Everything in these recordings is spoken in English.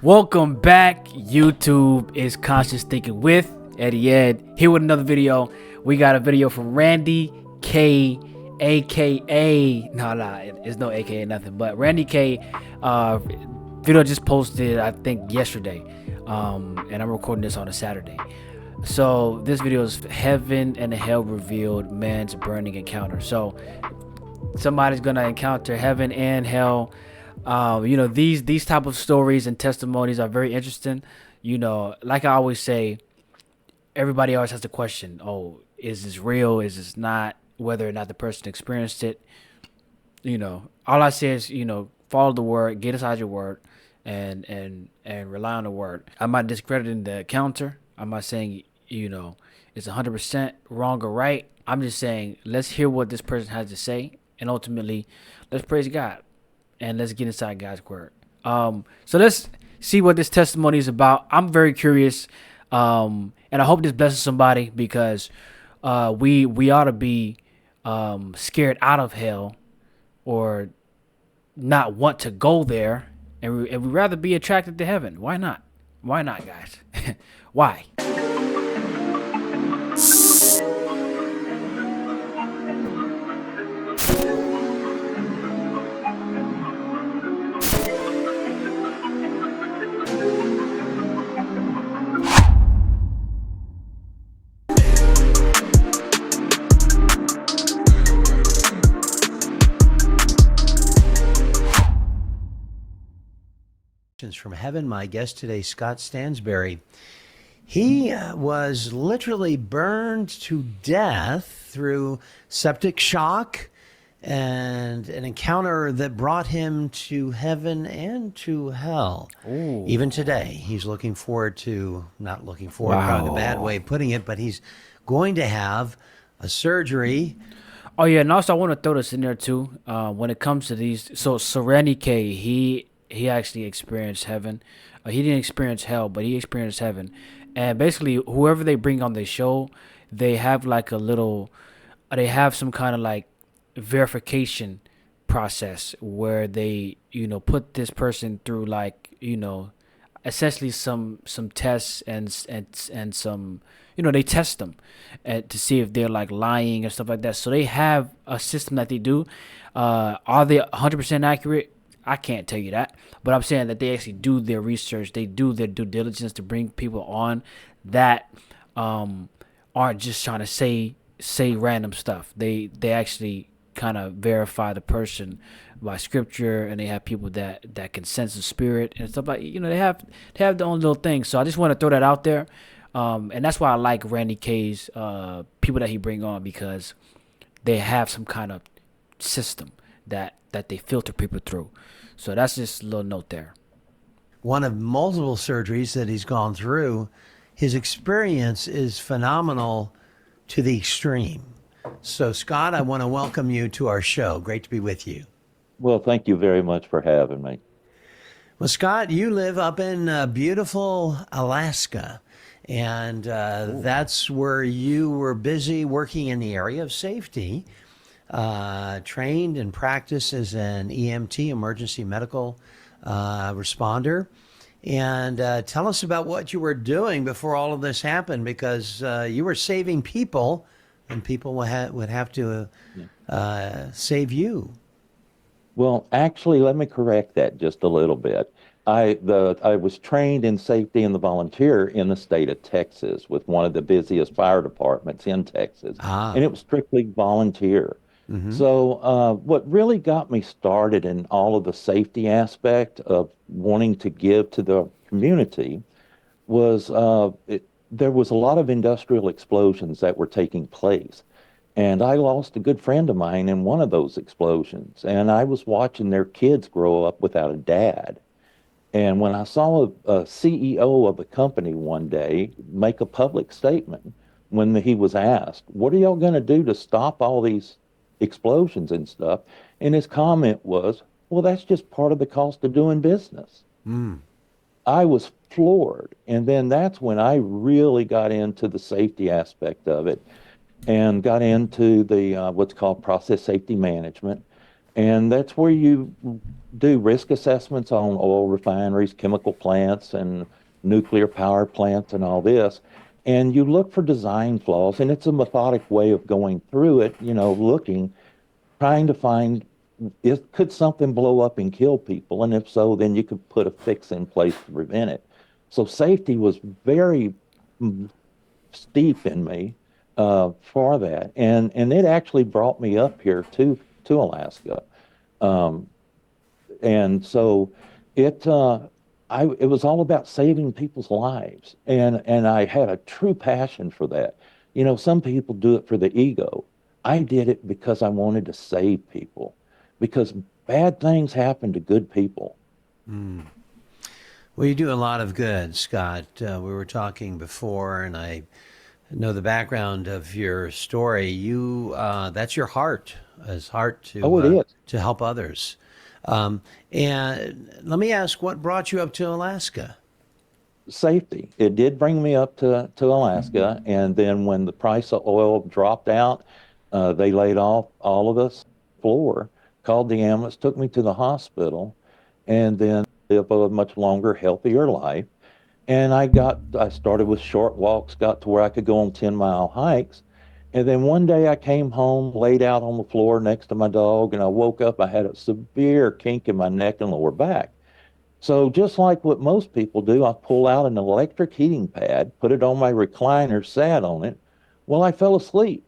Welcome back. YouTube is Conscious Thinking with EddyEd. Here with another video. We got a video from Randy K, aka it's no aka nothing, but Randy K. Video just posted I think yesterday, and I'm recording this on a Saturday. So this video is Heaven and Hell Revealed, Man's Burning Encounter. So somebody's gonna encounter heaven and hell. These type of stories and testimonies are very interesting. Like I always say, everybody always has the question, oh, is this real, is this not, whether or not the person experienced it. All I say is, follow the word, get inside your word, and rely on the word. I'm not discrediting the encounter. I'm not saying it's 100% wrong or right. I'm just saying, let's hear what this person has to say, and ultimately let's praise God and let's get inside God's word. So let's see what this testimony is about. I'm very curious, and I hope this blesses somebody, because we ought to be scared out of hell, or not want to go there, and we'd rather be attracted to heaven. Why not? Why not, guys? Why? From heaven. My guest today, Scott Stansberry. He was literally burned to death through septic shock and an encounter that brought him to heaven and to hell. Ooh. Even today, he's looking forward to, not looking forward, wow, probably the bad way of putting it, but he's going to have a surgery. Oh yeah, and also I want to throw this in there too. When it comes to these, so Randy K, he actually experienced heaven. He didn't experience hell, but he experienced heaven. And basically, whoever they bring on the show, they have they have some kind of like verification process where they, put this person through essentially some tests and some, they test them to see if they're like lying and stuff like that. So they have a system that they do. Are they 100% accurate? I can't tell you that, but I'm saying that they actually do their research. They do their due diligence to bring people on that aren't just trying to say random stuff. They actually kind of verify the person by scripture, and they have people that can sense the spirit and stuff like. They have their own little thing. So I just want to throw that out there, and that's why I like Randy K's people that he bring on, because they have some kind of system that they filter people through. So that's just a little note there. One of multiple surgeries that he's gone through, his experience is phenomenal to the extreme. So Scott, I want to welcome you to our show. Great to be with you. Well, thank you very much for having me. Well, Scott, you live up in beautiful Alaska, and that's where you were busy working in the area of safety. Trained and practiced as an EMT, emergency medical responder. And tell us about what you were doing before all of this happened, because you were saving people, and people would have to save you. Well, actually, let me correct that just a little bit. I was trained in safety and the volunteer in the state of Texas with one of the busiest fire departments in Texas. And it was strictly volunteer. Mm-hmm. So what really got me started in all of the safety aspect of wanting to give to the community was there was a lot of industrial explosions that were taking place. And I lost a good friend of mine in one of those explosions. And I was watching their kids grow up without a dad. And when I saw a CEO of a company one day make a public statement when he was asked, what are y'all going to do to stop all these explosions and stuff? And his comment was, well, that's just part of the cost of doing business. I was floored. And then that's when I really got into the safety aspect of it and got into the what's called process safety management. And that's where you do risk assessments on oil refineries, chemical plants, and nuclear power plants, and all this. And you look for design flaws, and it's a methodic way of going through it, looking, trying to find could something blow up and kill people? And if so, then you could put a fix in place to prevent it. So safety was very steep in me for that. And it actually brought me up here to Alaska. Um, and so it it was all about saving people's lives, and I had a true passion for that. Some people do it for the ego. I did it because I wanted to save people, because bad things happen to good people. Well, you do a lot of good, Scott. We were talking before, and I know the background of your story. That's your heart, his heart Oh, it is. to help others. And let me ask, what brought you up to Alaska? Safety. It did bring me up to Alaska, and then when the price of oil dropped out, they laid off all of us floor, called the ambulance, took me to the hospital, and then live a much longer, healthier life. And I started with short walks, got to where I could go on 10-mile hikes. And then one day I came home, laid out on the floor next to my dog, and I woke up. I had a severe kink in my neck and lower back. So just like what most people do, I pull out an electric heating pad, put it on my recliner, sat on it. Well, I fell asleep.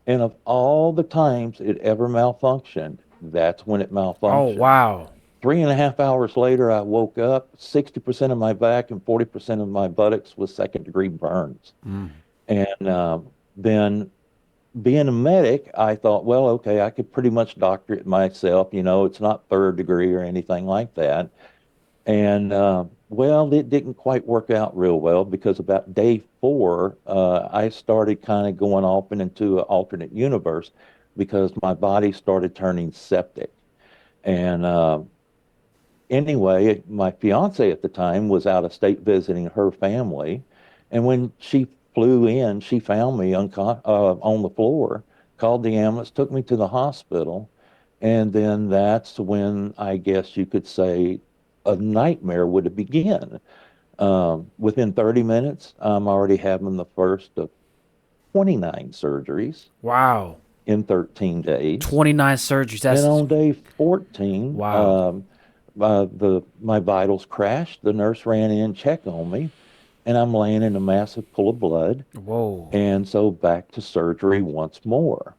And of all the times it ever malfunctioned, that's when it Oh, malfunctioned. wow. 3.5 hours later, I woke up, 60% of my back and 40% of my buttocks was second-degree burns. And then being a medic, I thought, well, okay, I could pretty much doctor it myself. It's not third degree or anything like that. And well, it didn't quite work out real well because about day four, I started kind of going off and into an alternate universe because my body started turning septic. And anyway, my fiance at the time was out of state visiting her family. And when she flew in, she found me on the floor, called the ambulance, took me to the hospital. And then that's when I guess you could say a nightmare would begin. Within 30 minutes, I'm already having the first of 29 surgeries Wow. in 13 days. 29 surgeries. And That's on day 14, wow. my vitals crashed. The nurse ran in, checked on me, and I'm laying in a massive pool of blood. Whoa. And so back to surgery once more.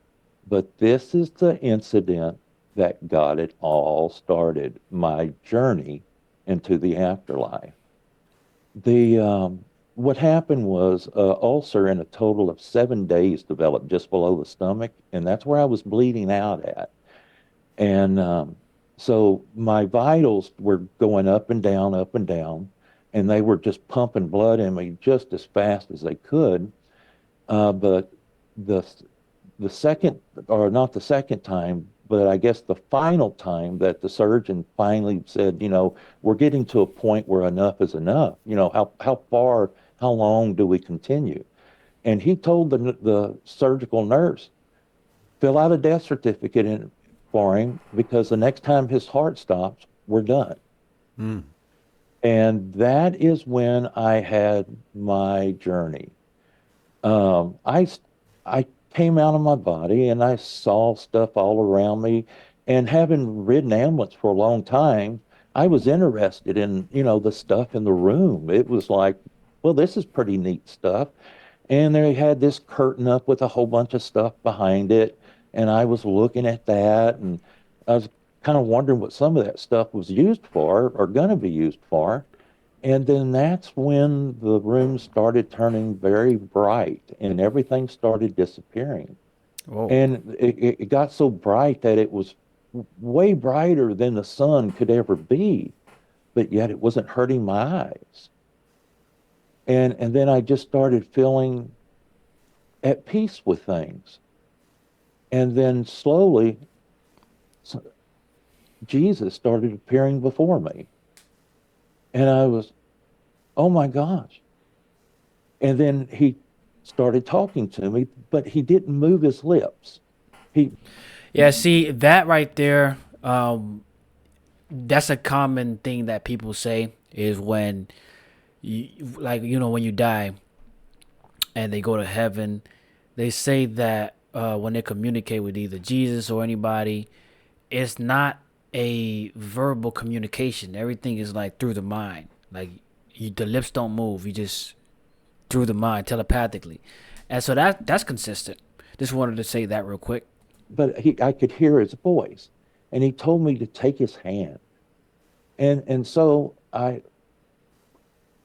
But this is the incident that got it all started, my journey into the afterlife. The What happened was a ulcer in a total of 7 days developed just below the stomach, and that's where I was bleeding out at. And so my vitals were going up and down, and they were just pumping blood in me just as fast as they could. But the the second, or not the second time, but I guess the final time that the surgeon finally said, we're getting to a point where enough is enough. How long do we continue? And he told the surgical nurse, fill out a death certificate for him because the next time his heart stops, we're done. And that is when I had my journey. Um, I I came out of my body and I saw stuff all around me. And having ridden ambulance for a long time, I was interested in, the stuff in the room. It was like, well, this is pretty neat stuff. And they had this curtain up with a whole bunch of stuff behind it. And I was looking at that and I was kind of wondering what some of that stuff was used for or going to be used for. And then that's when the room started turning very bright and everything started disappearing. Whoa. And it got so bright that it was way brighter than the sun could ever be, but yet it wasn't hurting my eyes. And then I just started feeling at peace with things. And then slowly, s- Jesus started appearing before me. And I was, oh my gosh. And then he started talking to me, but he didn't move his lips. He Yeah, see that right there. That's a common thing that people say is when you, like, when you die and they go to heaven, they say that when they communicate with either Jesus or anybody, it's not a verbal communication. Everything is like through the mind. Like the lips don't move. You just through the mind telepathically, and so that's consistent. Just wanted to say that real quick. But I could hear his voice, and he told me to take his hand, and so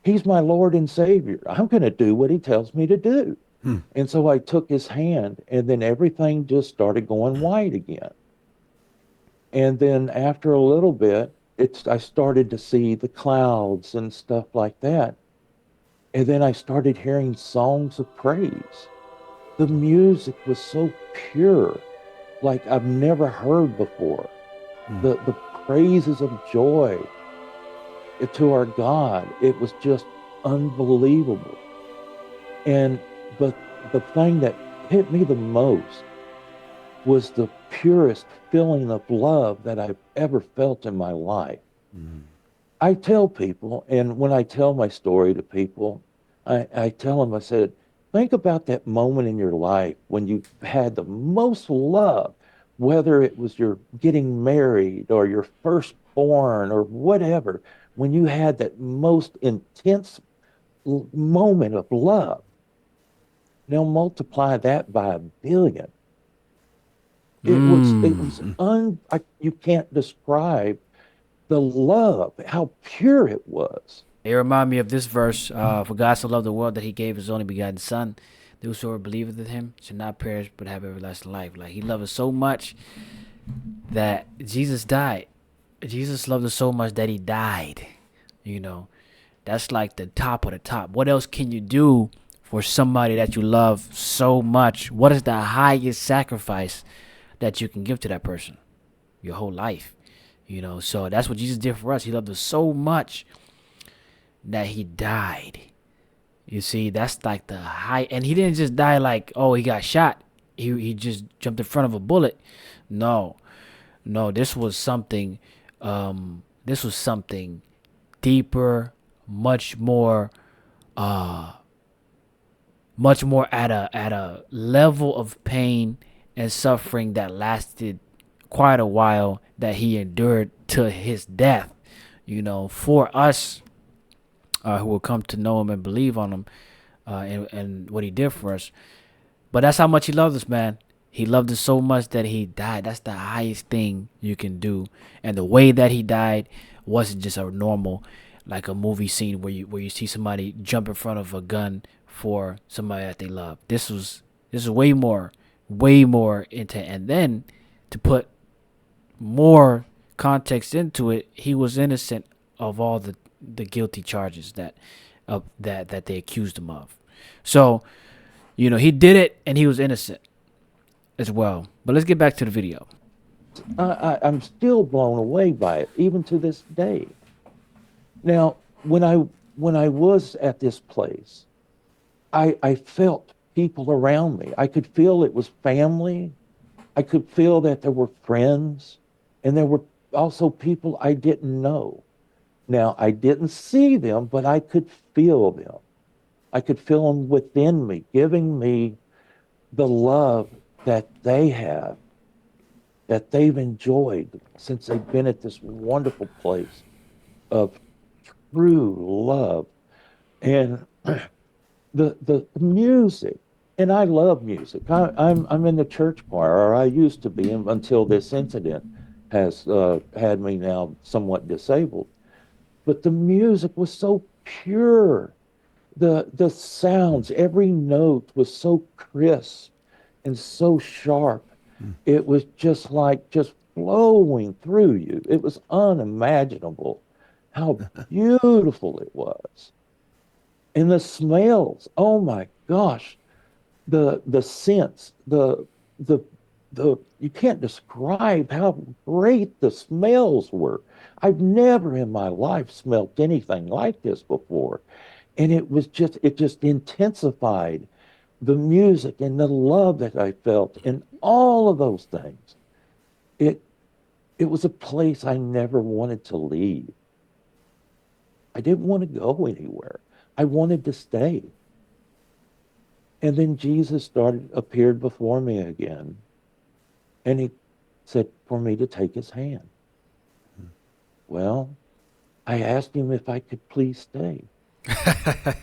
he's my Lord and Savior. I'm going to do what he tells me to do. And so I took his hand, and then everything just started going white again. And then after a little bit, I started to see the clouds and stuff like that. And then I started hearing songs of praise. The music was so pure, like I've never heard before. The praises of joy to our God, it was just unbelievable. And but the thing that hit me the most was the purest feeling of love that I've ever felt in my life. I tell people, and when I tell my story to people, I tell them, I said, think about that moment in your life when you had the most love, whether it was your getting married or your firstborn or whatever, when you had that most intense moment of love. Now multiply that by a billion. It was you can't describe the love, how pure it was. It remind me of this verse: "For God so loved the world that He gave His only begotten Son, that whosoever believeth in Him should not perish but have everlasting life." Like He loved us so much that Jesus died. Jesus loved us so much that He died. You know, that's like the top of the top. What else can you do for somebody that you love so much? What is the highest sacrifice that you can give to that person? Your whole life. So that's what Jesus did for us. He loved us so much that He died. You see, that's like the high. And He didn't just die like, oh, he got shot. He just jumped in front of a bullet. No, no, this was something. This was something deeper, much more, at a level of pain and suffering that lasted quite a while, that He endured to His death. For us, who will come to know Him and believe on Him, and what He did for us. But that's how much He loved us, man. He loved us so much that He died. That's the highest thing you can do. And the way that He died wasn't just a normal, like a movie scene where you see somebody jump in front of a gun for somebody that they love. This is way more into. And then to put more context into it, He was innocent of all the guilty charges that they accused Him of. So, He did it and He was innocent as well. But let's get back to the video. I'm still blown away by it, even to this day. Now, when I was at this place, I felt people around me. I could feel it was family. I could feel that there were friends, and there were also people I didn't know. Now, I didn't see them, but I could feel them. I could feel them within me, giving me the love that they have, that they've enjoyed since they've been at this wonderful place of true love. And the music, and I love music. I'm in the church choir, or I used to be until this incident has had me now somewhat disabled. But the music was so pure. The sounds, every note was so crisp and so sharp. It was just like just flowing through you. It was unimaginable how beautiful it was. And the smells, oh my gosh, the scents, the you can't describe how great the smells were. I've never in my life smelt anything like this before. And it just intensified the music and the love that I felt and all of those things. it it was a place I never wanted to leave. I didn't want to go anywhere. I wanted to stay. And then Jesus started appeared before me again, and he said for me to take his hand. Well, I asked him if I could please stay,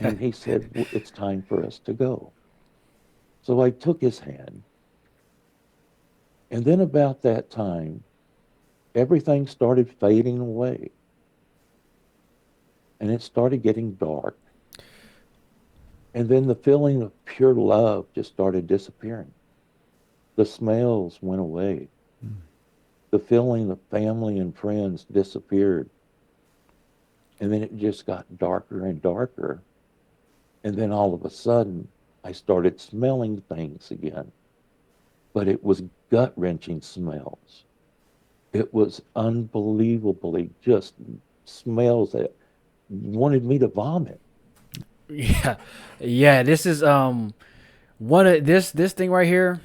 and he said, "Well, it's time for us to go." So I took his hand, and then about that time, everything started fading away, and it started getting dark. And then the feeling of pure love just started disappearing. The smells went away. The feeling of family and friends disappeared. And then it just got darker and darker. And then all of a sudden, I started smelling things again. But it was gut-wrenching smells. It was unbelievably just smells that wanted me to vomit. Yeah, yeah. This is one of this thing right here.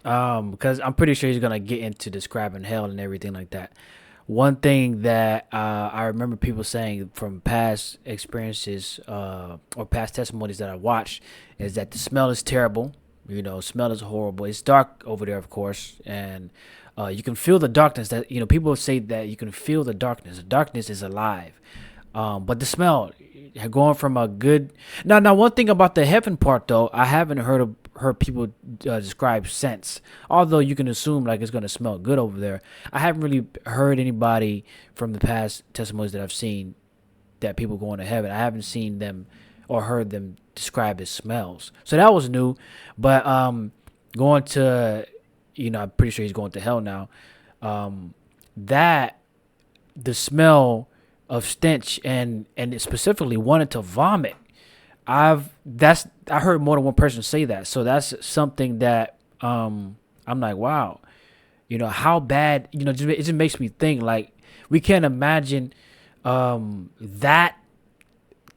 Because I'm pretty sure he's gonna get into describing hell and everything like that. One thing that I remember people saying from past experiences or past testimonies that I watched is that the smell is terrible. You know, smell is horrible. It's dark over there, of course, and you can feel the darkness. That people say that you can feel the darkness. The darkness is alive, but the smell, going from a good. Now, one thing about the heaven part though, I haven't heard people describe scents. Although you can assume like it's gonna smell good over there, I haven't really heard anybody from the past testimonies that I've seen that people going to heaven. I haven't seen them or heard them describe as smells. So that was new. But going to, I'm pretty sure he's going to hell now. That the smell of stench and specifically wanted to vomit. I heard more than one person say that. So that's something that I'm like, wow, how bad, it just makes me think like we can't imagine that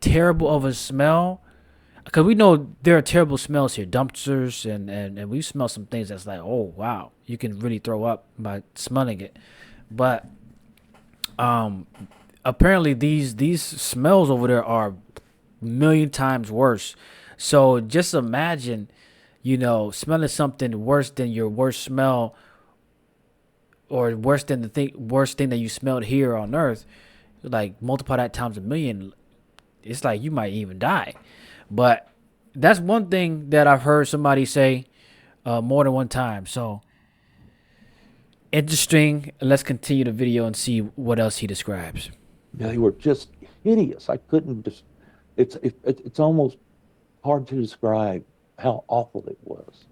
terrible of a smell, because we know there are terrible smells here, dumpsters, and we smell some things that's like, oh wow, you can really throw up by smelling it. But apparently these smells over there are million times worse. So just imagine, smelling something worse than your worst smell, or worse than the worst thing that you smelled here on earth. Like multiply that times a million, it's like you might even die. But that's one thing that I've heard somebody say more than one time. So interesting. Let's continue the video and see what else he describes. They were just hideous. I couldn't just. It's almost hard to describe how awful it was.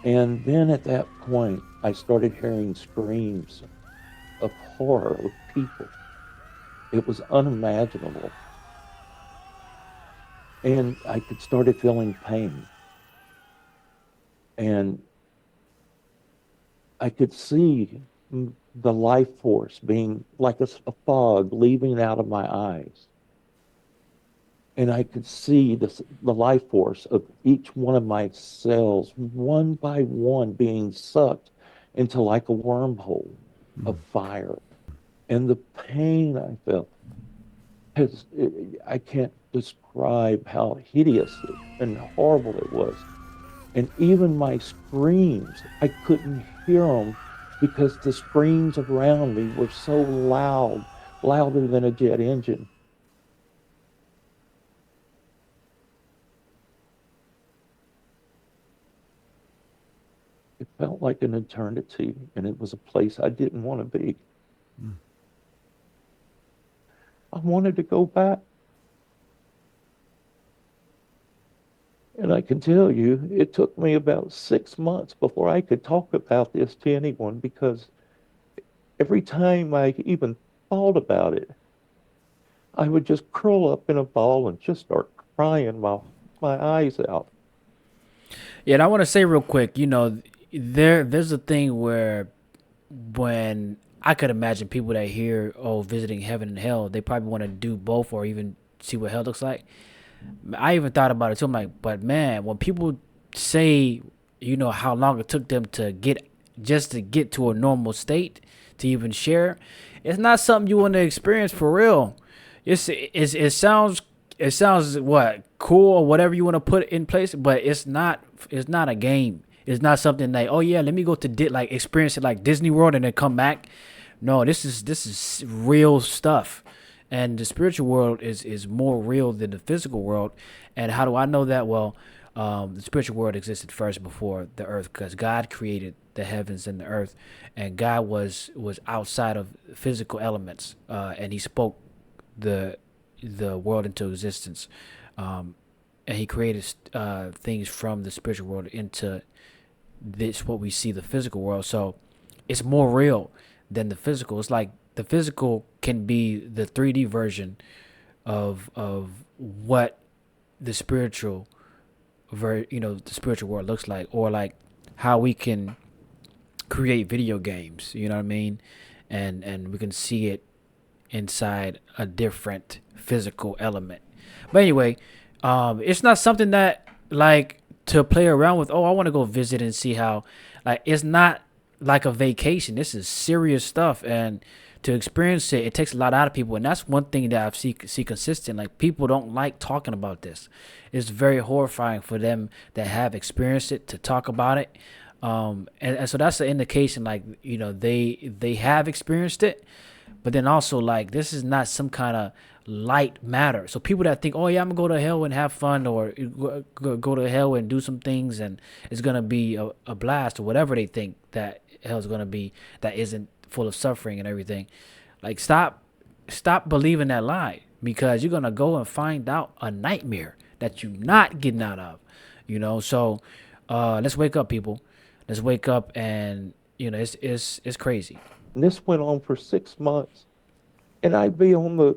And then at that point, I started hearing screams of horror of people. It was unimaginable. And I started feeling pain. And I could see the life force being like a fog leaving out of my eyes. And I could see the life force of each one of my cells, one by one, being sucked into like a wormhole of fire. And the pain I felt, I can't describe how hideous and horrible it was. And even my screams, I couldn't hear them because the screams around me were so loud, louder than a jet engine. It felt like an eternity, and it was a place I didn't want to be. I wanted to go back. And I can tell you, it took me about 6 months before I could talk about this to anyone, because every time I even thought about it, I would just curl up in a ball and just start crying my eyes out. Yeah, and I want to say real quick, there's a thing where when I could imagine people that hear, oh, visiting heaven and hell, they probably want to do both or even see what hell looks like. I even thought about it too. I'm like, but man, when people say you know how long it took them to get to a normal state to even share. It's not something you want to experience for real. It sounds what cool or whatever you want to put in place, but it's not a game. It's not something like, oh yeah, let me go to like experience it like Disney World and then come back. No, this is real stuff, and the spiritual world is more real than the physical world. And how do I know that? Well, the spiritual world existed first before the earth, because God created the heavens and the earth, and God was outside of physical elements, and He spoke the the world into existence, and He created things from the spiritual world into this what we see the physical world. So it's more real than the physical. It's like the physical can be the 3D version of what the spiritual the spiritual world looks like, or like how we can create video games, you know what I mean? And we can see it inside a different physical element. But anyway, it's not something that like to play around with. Oh, I want to go visit and see how. Like, it's not like a vacation. This is serious stuff, and to experience it, it takes a lot out of people. And that's one thing that I've see consistent. Like, people don't like talking about this. It's very horrifying for them that have experienced it to talk about it. And so that's an indication, like, they have experienced it, but then also, like, this is not some kind of light matter. So people that think, oh yeah, I'm gonna go to hell and have fun, or go to hell and do some things, and it's gonna be a blast, or whatever they think that hell's gonna be, that isn't full of suffering and everything. Like, stop believing that lie, because you're gonna go and find out a nightmare that you're not getting out of. So let's wake up, people. Let's wake up, and it's crazy. And this went on for 6 months. And I'd be on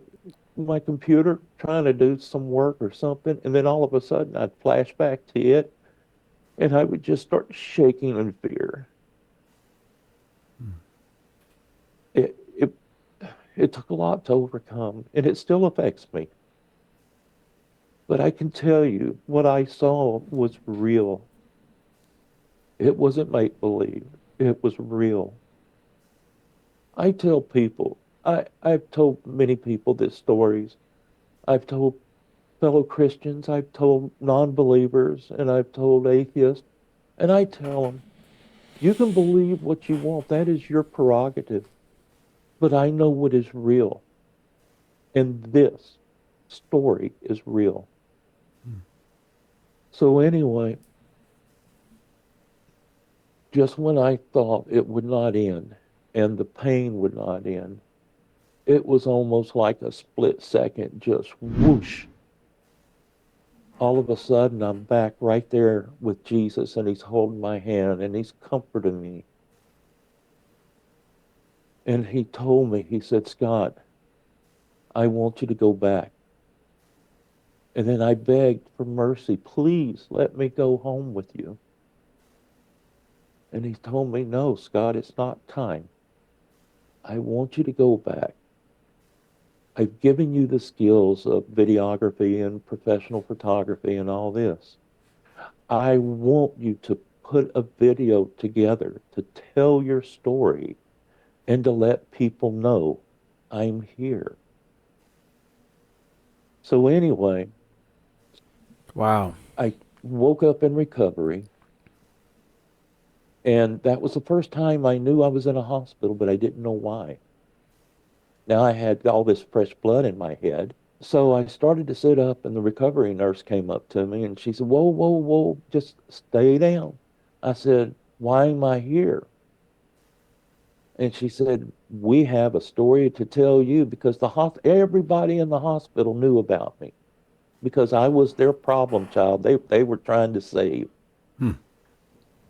my computer trying to do some work or something, and then all of a sudden I'd flash back to it, and I would just start shaking in fear. It it it took a lot to overcome, and it still affects me. But I can tell you what I saw was real. It wasn't make believe. It was real. I tell people, I've told many people these stories. I've told fellow Christians, I've told non believers, and I've told atheists, and I tell them, you can believe what you want. That is your prerogative. But I know what is real. And this story is real. So, anyway, just when I thought it would not end and the pain would not end, it was almost like a split second, just whoosh. All of a sudden, I'm back right there with Jesus, and He's holding my hand and He's comforting me. And He told me, He said, Scott, I want you to go back. And then I begged for mercy. Please let me go home with you. And He told me, no, Scott, it's not time. I want you to go back. I've given you the skills of videography and professional photography and all this. I want you to put a video together to tell your story and to let people know I'm here. So anyway, Wow. I woke up in recovery, and that was the first time I knew I was in a hospital, but I didn't know why. Now I had all this fresh blood in my head. So I started to sit up, and the recovery nurse came up to me and she said, whoa, whoa, whoa, just stay down. I said, why am I here? And she said, we have a story to tell you, because everybody in the hospital knew about me because I was their problem child. They were trying to save.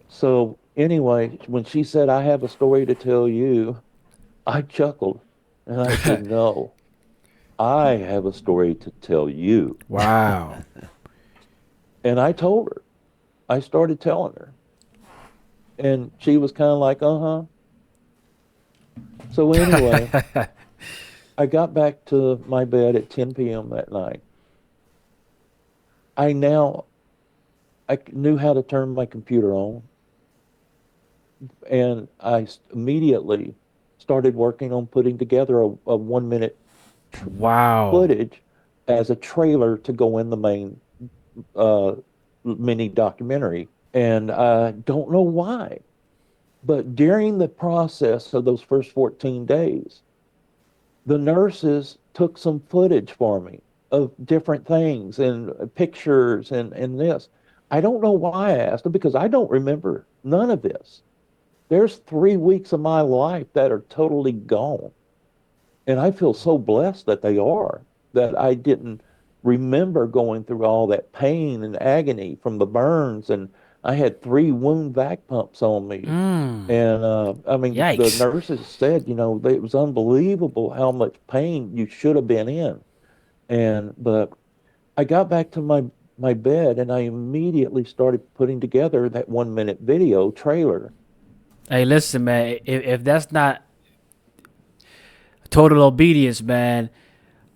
So anyway, when she said, I have a story to tell you, I chuckled and I said, no, I have a story to tell you. Wow. And I told her, I started telling her. And she was kind of like, uh-huh. So anyway, I got back to my bed at 10 p.m. that night. I now knew how to turn my computer on, and immediately started working on putting together a 1 minute Wow. footage as a trailer to go in the main uh, mini documentary. And I don't know why, but during the process of those first 14 days, the nurses took some footage for me of different things and pictures and this. I don't know why I asked them because I don't remember none of this. There's 3 weeks of my life that are totally gone. And I feel so blessed that they are, that I didn't remember going through all that pain and agony from the burns. And I had 3 wound vac pumps on me. And I mean, the Yikes. nurses said, it was unbelievable how much pain you should have been in. But I got back to my bed and I immediately started putting together that 1 minute video trailer. Hey, listen, man. If that's not total obedience, man,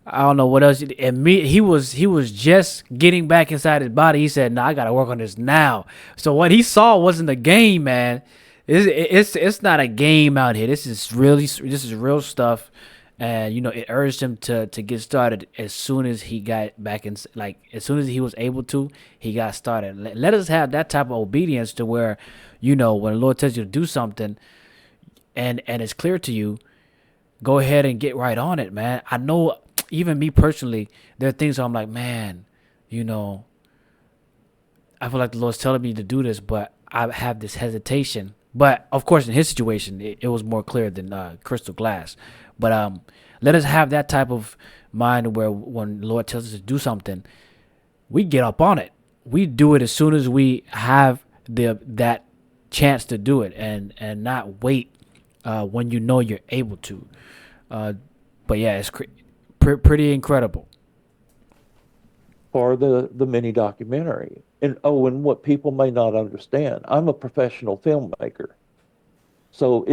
I don't know what else. And me, he was just getting back inside his body. He said, "No, I gotta work on this now." So what he saw wasn't a game, man. It's not a game out here. This is real stuff, and it urged him to get started as soon as he got back in. Like as soon as he was able to, he got started. Let us have that type of obedience to where, when the Lord tells you to do something, and it's clear to you, go ahead and get right on it, man. I know, even me personally, there are things where I'm like, man, you know, I feel like the Lord's telling me to do this, but I have this hesitation. But of course, in his situation, it was more clear than crystal glass. But let us have that type of mind where when the Lord tells us to do something, we get up on it. We do it as soon as we have that chance to do it, and not wait when you're able to. But yeah, it's pretty incredible. For the mini documentary. And what people may not understand, I'm a professional filmmaker. So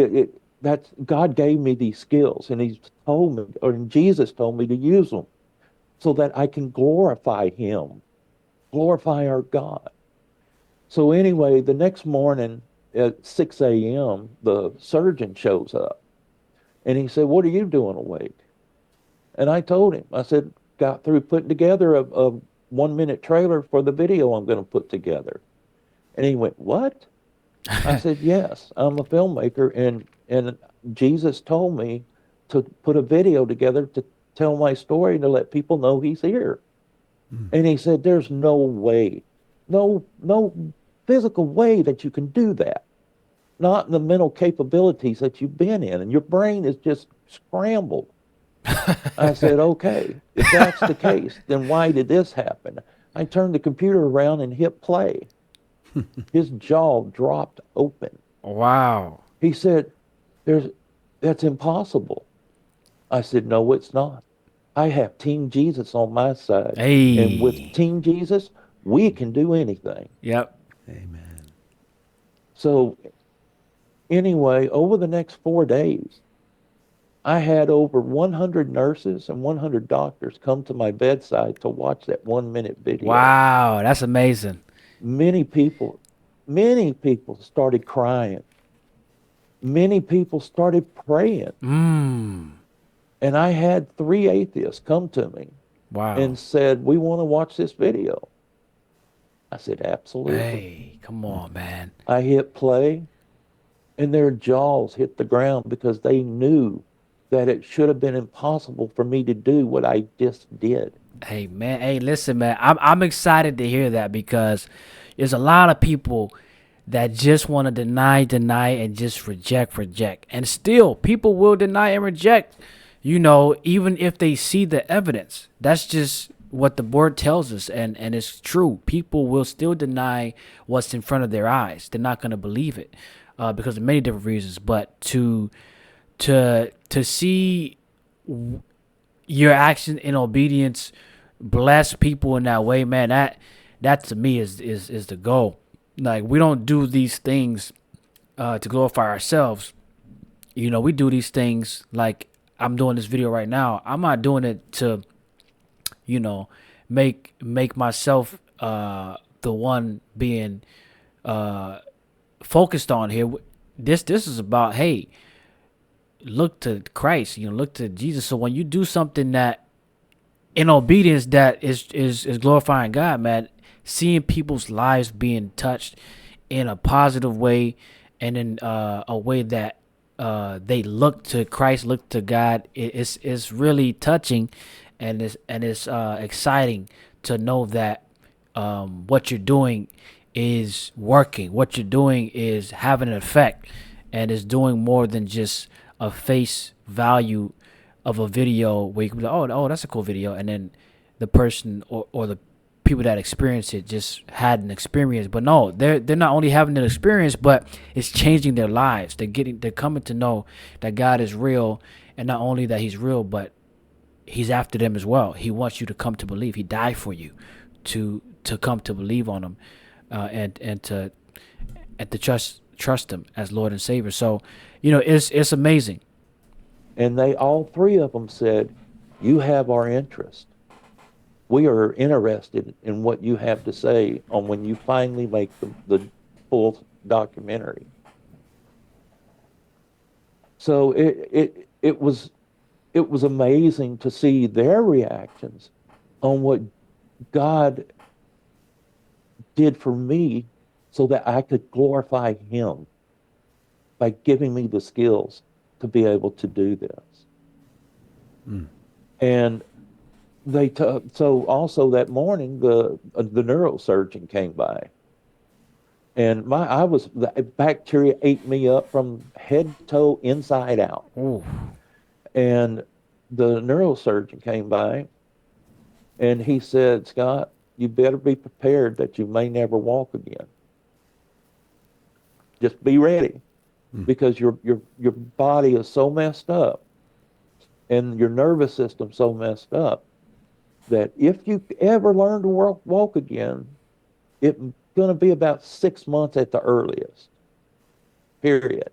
that's God gave me these skills and He's told me, or Jesus told me to use them so that I can glorify Him, glorify our God. So anyway, the next morning at 6 a.m., the surgeon shows up and he said, "What are you doing awake?" And I told him, I said, got through putting together a 1 minute trailer for the video I'm going to put together. And he went, "What?" I said, "Yes, I'm a filmmaker, and Jesus told me to put a video together to tell my story and to let people know He's here." And he said, "There's no way, no physical way that you can do that. Not in the mental capabilities that you've been in, and your brain is just scrambled." I said, "Okay, if that's the case, then why did this happen?" I turned the computer around and hit play. His jaw dropped open. Wow. He said, that's impossible." I said, "No, it's not. I have Team Jesus on my side. And with Hey. Team Jesus, we can do anything." Yep. Amen. So anyway, over the next 4 days, I had over 100 nurses and 100 doctors come to my bedside to watch that 1 minute video. Wow. That's amazing. Many people, many people started crying. Many people started praying. Mm. And I had 3 atheists come to me Wow. and said, "We want to watch this video." I said, "Absolutely." Hey, come on, man. I hit play and their jaws hit the ground because they knew that it should have been impossible for me to do what I just did. Hey, man. Hey, listen, man. I'm excited to hear that because there's a lot of people that just want to deny, and just reject. And still, people will deny and reject, even if they see the evidence. That's just what the word tells us, and it's true. People will still deny what's in front of their eyes. They're not going to believe it because of many different reasons. But to see your action in obedience bless people in that way, man, that to me is the goal. Like, we don't do these things to glorify ourselves. We do these things like I'm doing this video right now. I'm not doing it to, make myself the one being focused on here. This is about, hey, look to Christ, look to Jesus. So when you do something that in obedience that is glorifying God, man, seeing people's lives being touched in a positive way, and in a way that they look to Christ, look to God, it's really touching, and it's exciting to know that what you're doing is working. What you're doing is having an effect, and is doing more than just a face value of a video where you can be like, oh, that's a cool video, and then the person or the people that experience it just had an experience. But no, they're not only having an experience, but it's changing their lives. They're coming to know that God is real, and not only that He's real, but He's after them as well. He wants you to come to believe. He died for you to come to believe on Him, and to trust Him as Lord and Savior. So, it's amazing. And they, all three of them said, you have our interest. We are interested in what you have to say on when you finally make the full documentary. So it was amazing to see their reactions on what God did for me so that I could glorify Him by giving me the skills to be able to do this. And so also that morning, the neurosurgeon came by, and the bacteria ate me up from head to toe, inside out. Ooh. And the neurosurgeon came by, and he said, Scott, you better be prepared that you may never walk again. Just be ready, because your body is so messed up, and your nervous system so messed up, that if you ever learn to walk again, it's going to be about 6 months at the earliest, period.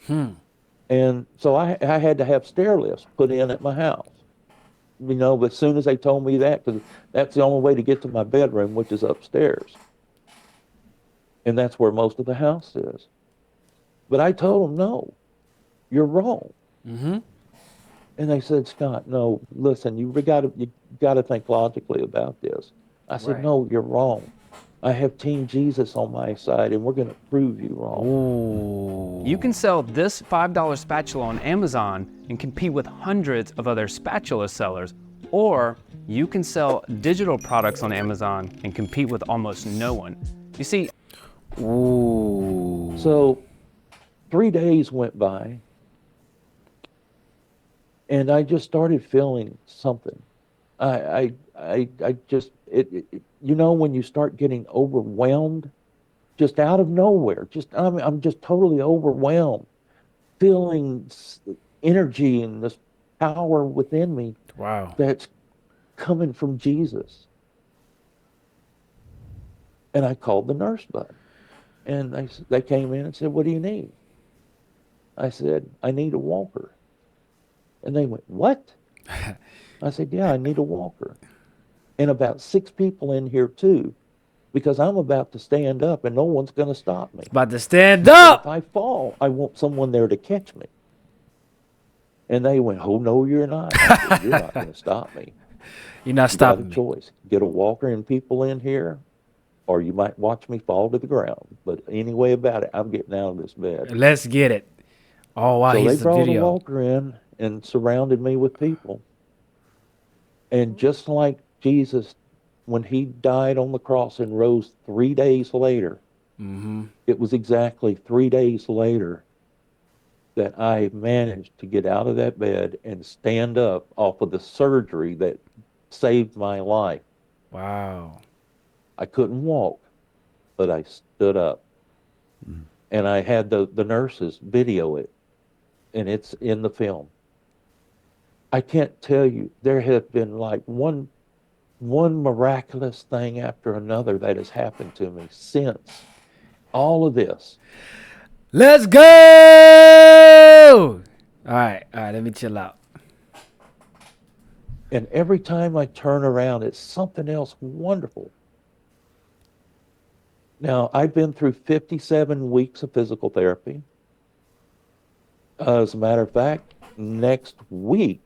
And so I had to have stair lifts put in at my house. But as soon as they told me that, because that's the only way to get to my bedroom, which is upstairs. And that's where most of the house is. But I told them, no, you're wrong. And they said, Scott, no, listen, you got to think logically about this. I said, Right. no, you're wrong. I have Team Jesus on my side, and we're going to prove you wrong. Ooh. You can sell this $5 spatula on Amazon and compete with hundreds of other spatula sellers, or you can sell digital products on Amazon and compete with almost no one. You see, Ooh. So 3 days went by, and I just started feeling something. I just, when you start getting overwhelmed, just out of nowhere, I'm just totally overwhelmed, feeling energy and this power within me. Wow. That's coming from Jesus. And I called the nurse bud, and they came in and said, what do you need? I said, I need a walker. And they went, what? I said, yeah, I need a walker. And about 6 people in here too, because I'm about to stand up and no one's going to stop me. About to stand But up. if I fall, I want someone there to catch me. And they went, oh, no, you're not. I said, you're not going to stop me. You're not You got stopping a me. choice. Get a walker and people in here, or you might watch me fall to the ground. But anyway about it, I'm getting out of this bed. Let's get it. Oh, wow. So they Here's the brought a video. walker in and surrounded me with people. And just like Jesus, when He died on the cross and rose 3 days later, it was exactly 3 days later that I managed to get out of that bed and stand up off of the surgery that saved my life. Wow. I couldn't walk, but I stood up. And I had the nurses video it, and it's in the film. I can't tell you, there have been like one miraculous thing after another that has happened to me since all of this. Let's go. All right. Let me chill out. And every time I turn around, it's something else wonderful. Now, I've been through 57 weeks of physical therapy. As a matter of fact, next week,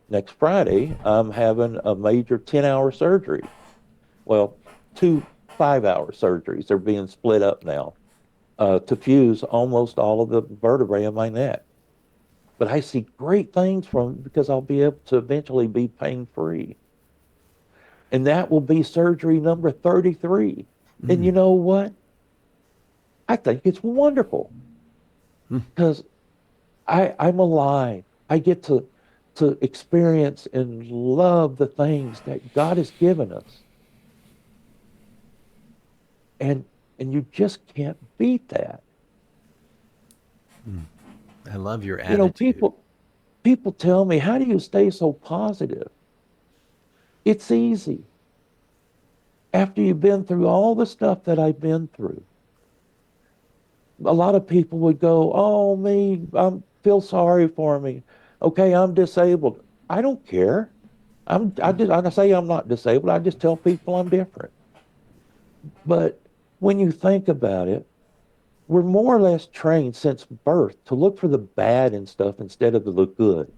next Friday, I'm having a major 10-hour surgery. Well, two 5-hour surgeries. They're being split up now to fuse almost all of the vertebrae in my neck. But I see great things from it because I'll be able to eventually be pain free. And that will be surgery number 33. And you know what? I think it's wonderful because I'm alive. I get to experience and love the things that God has given us. And you just can't beat that. I love your You know, attitude. people tell me, how do you stay so positive? It's easy. After you've been through all the stuff that I've been through, a lot of people would go, "Oh, me, feel sorry for me. Okay, I'm disabled." I don't care. I say I'm not disabled. I just tell people I'm different. But when you think about it, we're more or less trained since birth to look for the bad in stuff instead of the good.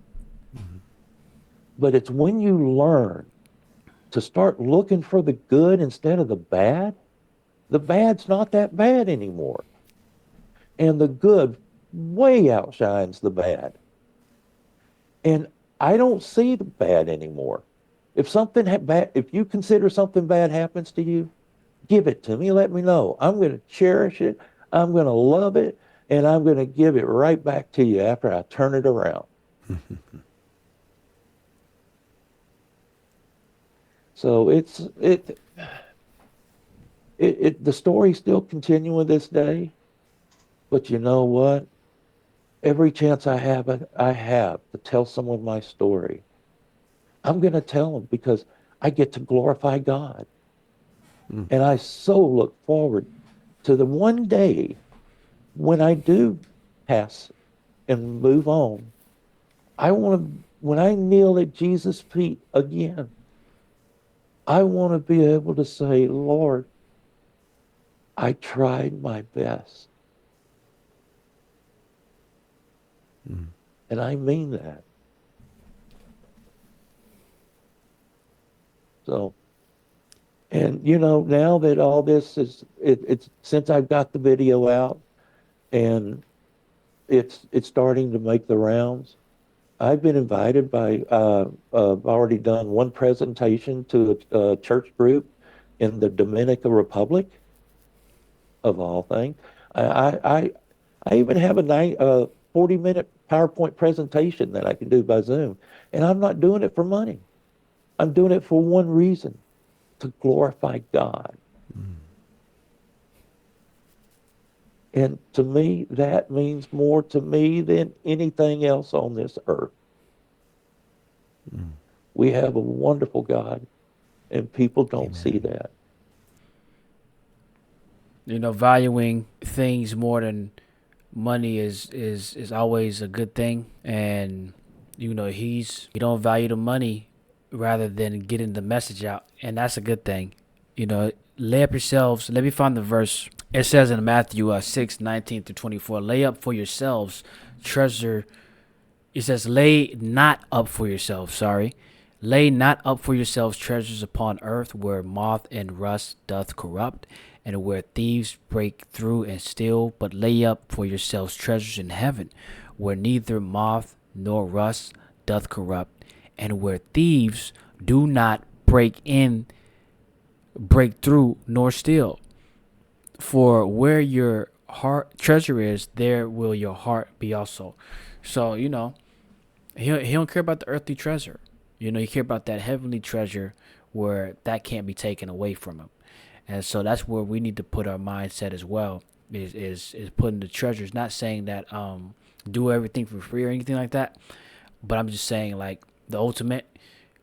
But it's when you learn to start looking for the good instead of the bad's not that bad anymore. And the good way outshines the bad. And I don't see the bad anymore. If if you consider something bad happens to you, give it to me. Let me know. I'm going to cherish it. I'm going to love it, and I'm going to give it right back to you after I turn it around. So the story's still continuing this day, but you know what? Every chance I have to tell someone my story, I'm going to tell them because I get to glorify God. And I so look forward to the one day when I do pass and move on. When I kneel at Jesus' feet again, I want to be able to say, Lord, I tried my best. And I mean that. So, and you know, now that all this it's since I've got the video out and it's starting to make the rounds, I've been invited I've already done one presentation to a church group in the Dominican Republic, of all things. I even have a 40-minute PowerPoint presentation that I can do by Zoom. And I'm not doing it for money. I'm doing it for one reason, to glorify God. And to me, that means more to me than anything else on this earth. We have a wonderful God, and people don't see that. You know, valuing things more than money is always a good thing. And you know, he don't value the money rather than getting the message out, and that's a good thing. You know, lay up yourselves. Let me find the verse. It says in Matthew 6:19-24, lay up for yourselves treasure. It says, lay not up for yourselves, sorry. Lay not up for yourselves treasures upon earth, where moth and rust doth corrupt, and where thieves break through and steal. But lay up for yourselves treasures in heaven, where neither moth nor rust doth corrupt, and where thieves do not break through, nor steal. For where your heart treasure is, there will your heart be also. So, you know, he don't care about the earthly treasure. You know, he care about that heavenly treasure where that can't be taken away from him. And so that's where we need to put our mindset as well. Is putting the treasures. Not saying that do everything for free or anything like that, but I'm just saying, like, the ultimate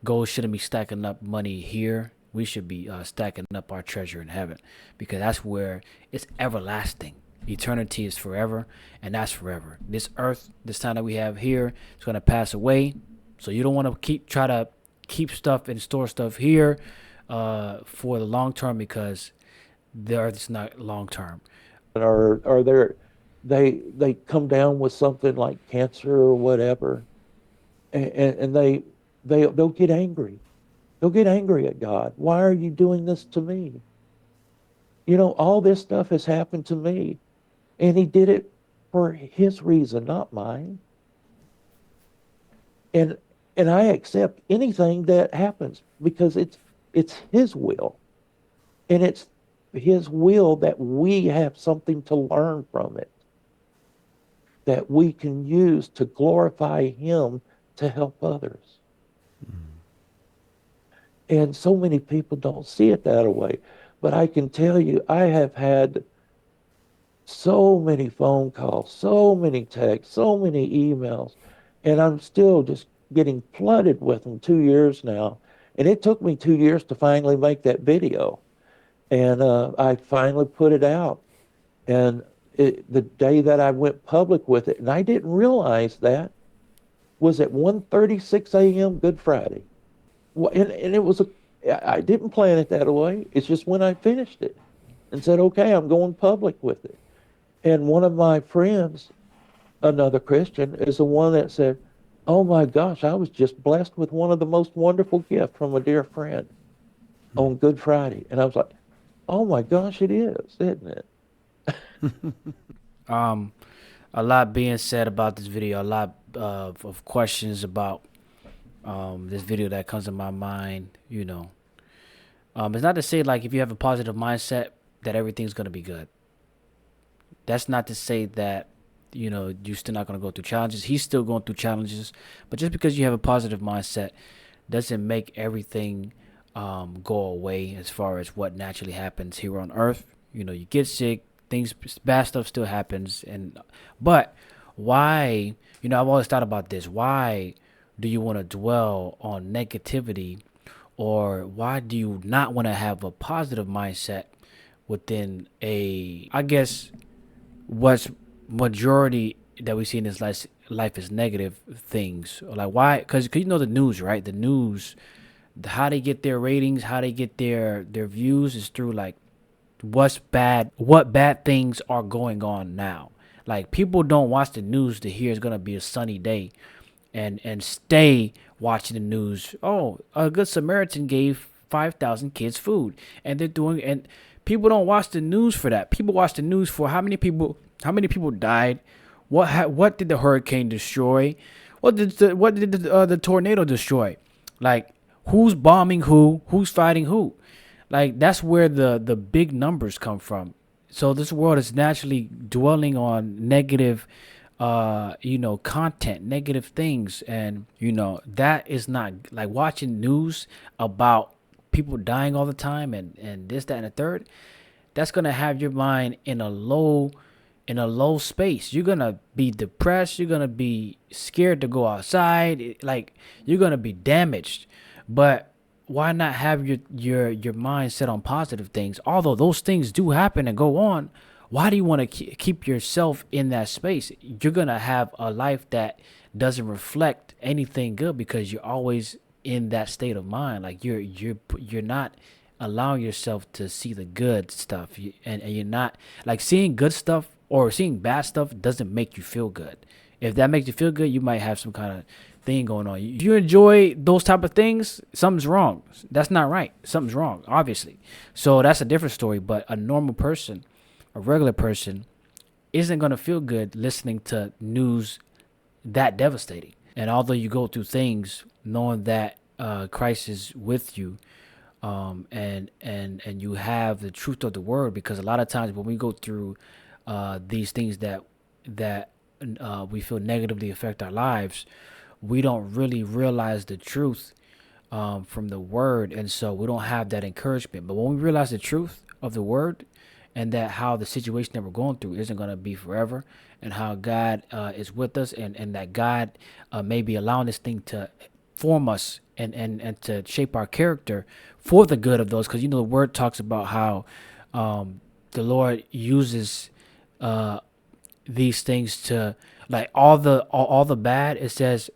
goal shouldn't be stacking up money here. We should be stacking up our treasure in heaven, because that's where it's everlasting. Eternity is forever, and that's forever. This earth, this time that we have here, is going to pass away. So you don't want to try to keep stuff and store stuff here for the long term, because the earth is not long term. Or they come down with something like cancer or whatever, and they'll get angry. They'll get angry at God. Why are you doing this to me? You know, all this stuff has happened to me, and he did it for his reason, not mine. And and I accept anything that happens because it's his will. And it's his will that we have something to learn from it, that we can use to glorify him to help others. And so many people don't see it that way. But I can tell you, I have had so many phone calls, so many texts, so many emails, and I'm still just getting flooded with them 2 years now. And it took me 2 years to finally make that video. And I finally put it out. And the day that I went public with it, and I didn't realize that, was at 1:36 a.m. Good Friday. Well, and it was I didn't plan it that way. It's just when I finished it and said, okay, I'm going public with it. And one of my friends, another Christian, is the one that said, oh my gosh, I was just blessed with one of the most wonderful gifts from a dear friend on Good Friday. And I was like, oh my gosh, it is, isn't it? A lot being said about this video, a lot of questions about this video that comes to my mind. It's not to say like if you have a positive mindset that everything's gonna be good. That's not to say that you're still not gonna go through challenges. He's still going through challenges, but just because you have a positive mindset doesn't make everything go away as far as what naturally happens here on Earth. You get sick, things, bad stuff still happens, but why? I've always thought about this. Why do you want to dwell on negativity, or why do you not want to have a positive mindset within I guess what's majority that we see in this life is negative things. Like why? Because the news, right? The news, how they get their ratings, how they get their views is through like what bad things are going on now. Like people don't watch the news to hear it's gonna be a sunny day, and stay watching the news. Oh, a good Samaritan gave 5,000 kids food, and and people don't watch the news for that. People watch the news for how many people died, what did the hurricane destroy, what did the tornado destroy, like who's bombing who's fighting who. Like that's where the big numbers come from. So this world is naturally dwelling on negative content, negative things. And that is not like watching news about people dying all the time and this, that, and the third. That's gonna have your mind in a low space. You're gonna be depressed, you're gonna be scared to go outside, like you're gonna be damaged. But why not have your mind set on positive things? Although those things do happen and go on, why do you want to keep yourself in that space? You're gonna have a life that doesn't reflect anything good because you're always in that state of mind. Like you're not allowing yourself to see the good stuff, and you're not like seeing good stuff or seeing bad stuff doesn't make you feel good. If that makes you feel good, you might have some kind of thing going on. If you enjoy those type of things, something's wrong. That's not right. Something's wrong, obviously. So that's a different story. But a normal person, a regular person, isn't going to feel good listening to news that devastating. And although you go through things knowing that Christ is with you, and you have the truth of the word, because a lot of times when we go through these things that we feel negatively affect our lives, we don't really realize the truth from the word, and so we don't have that encouragement. But when we realize the truth of the word, and that how the situation that we're going through isn't going to be forever, and how God is with us, and that God may be allowing this thing to form us and to shape our character for the good of those, because the word talks about how the Lord uses these things to, like, all the bad. It says,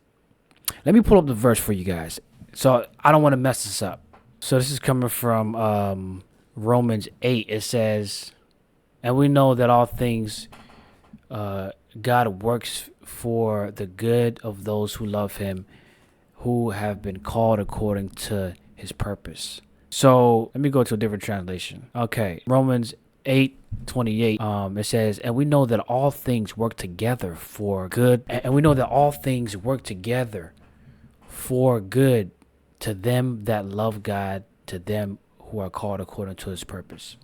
let me pull up the verse for you guys, so I don't want to mess this up. So this is coming from Romans 8, it says, and we know that all things God works for the good of those who love him, who have been called according to his purpose. So let me go to a different translation. Okay, Romans 8:28. It says, and we know that all things work together for good, and we know that all things work together for good to them that love God, to them who are called according to his purpose.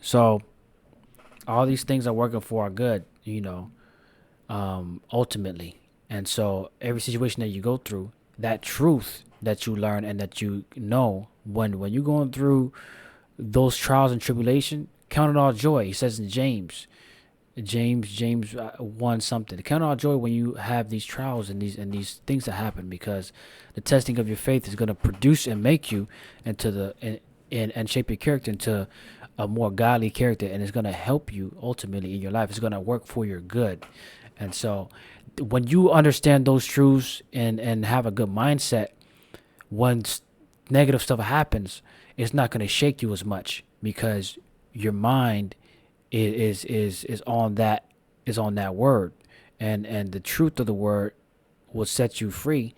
So all these things are working for our good, ultimately. And so every situation that you go through, that truth that you learn and that you know, when you're going through those trials and tribulation, count it all joy. He says in James 1 something, count it all joy when you have these trials and these things that happen, because the testing of your faith is going to produce and make you into and shape your character into a more godly character, and it's going to help you ultimately in your life. It's going to work for your good. And so when you understand those truths and have a good mindset, when negative stuff happens, it's not going to shake you as much, because your mind is on that word, and the truth of the word will set you free.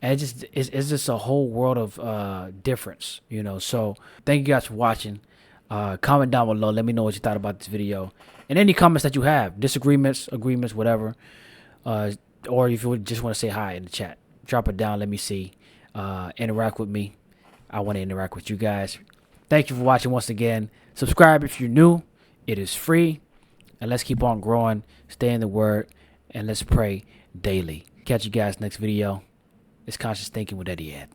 And it's just a whole world of difference, So thank you guys for watching. Comment down below. Let me know what you thought about this video, and any comments that you have, disagreements, agreements, whatever. Or if you just want to say hi in the chat, drop it down. Let me see. Interact with me. I want to interact with you guys. Thank you for watching once again. Subscribe if you're new. It is free. And let's keep on growing. Stay in the word. And let's pray daily. Catch you guys next video. It's Conscious Thinking with EddyEd.